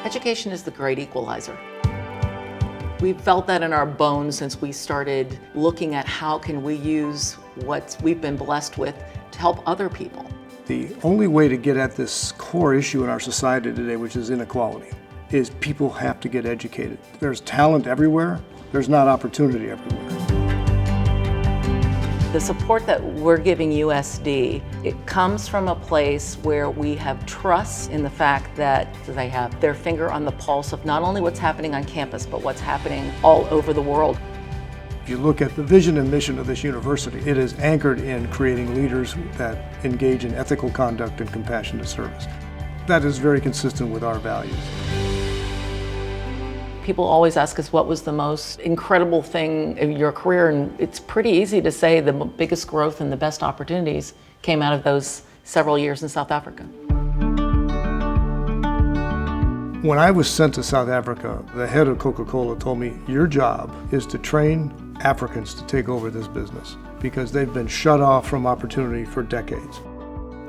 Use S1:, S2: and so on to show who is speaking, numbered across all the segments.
S1: Education is the great equalizer. We've felt that in our bones since we started looking at how can we use what we've been blessed with to help other people.
S2: The only way to get at this core issue in our society today, which is inequality, is people have to get educated. There's talent everywhere, there's not opportunity everywhere.
S1: The support that we're giving USD, it comes from a place where we have trust in the fact that they have their finger on the pulse of not only what's happening on campus, but what's happening all over the world.
S2: If you look at the vision and mission of this university, it is anchored in creating leaders that engage in ethical conduct and compassionate service. That is very consistent with our values.
S1: People always ask us what was the most incredible thing in your career, and it's pretty easy to say the biggest growth and the best opportunities came out of those several years in South Africa.
S2: When I was sent to South Africa, the head of Coca-Cola told me, your job is to train Africans to take over this business because they've been shut off from opportunity for decades.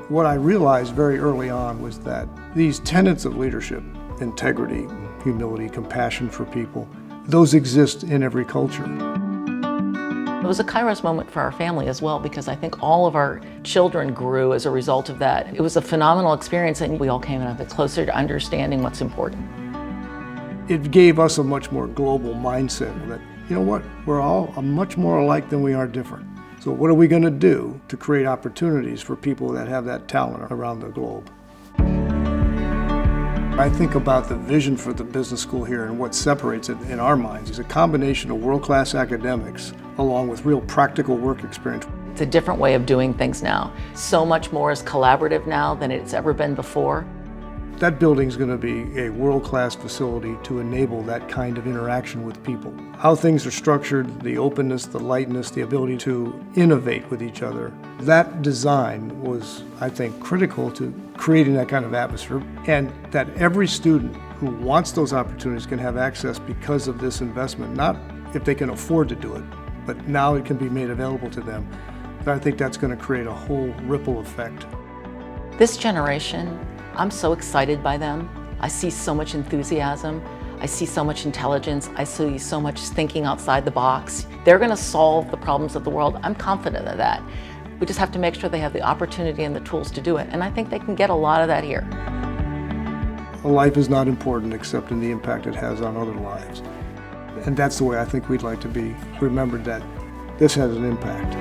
S2: What I realized very early on was that these tenets of leadership, integrity, humility, compassion for people, those exist in every culture.
S1: It was a Kairos moment for our family as well, because I think all of our children grew as a result of that. It was a phenomenal experience, and we all came in a bit closer to understanding what's important.
S2: It gave us a much more global mindset that, you know what, we're all much more alike than we are different. So what are we going to do to create opportunities for people that have that talent around the globe? I think about the vision for the business school here and what separates it in our minds is a combination of world-class academics along with real practical work experience.
S1: It's a different way of doing things now. So much more is collaborative now than it's ever been before.
S2: That building is going to be a world-class facility to enable that kind of interaction with people. How things are structured, the openness, the lightness, the ability to innovate with each other. That design was, I think, critical to creating that kind of atmosphere, and that every student who wants those opportunities can have access because of this investment, not if they can afford to do it, but now it can be made available to them. And I think that's going to create a whole ripple effect.
S1: This generation, I'm so excited by them. I see so much enthusiasm. I see so much intelligence. I see so much thinking outside the box. They're going to solve the problems of the world. I'm confident of that. We just have to make sure they have the opportunity and the tools to do it. And I think they can get a lot of that here.
S2: Life is not important except in the impact it has on other lives. And that's the way I think we'd like to be remembered, that this has an impact.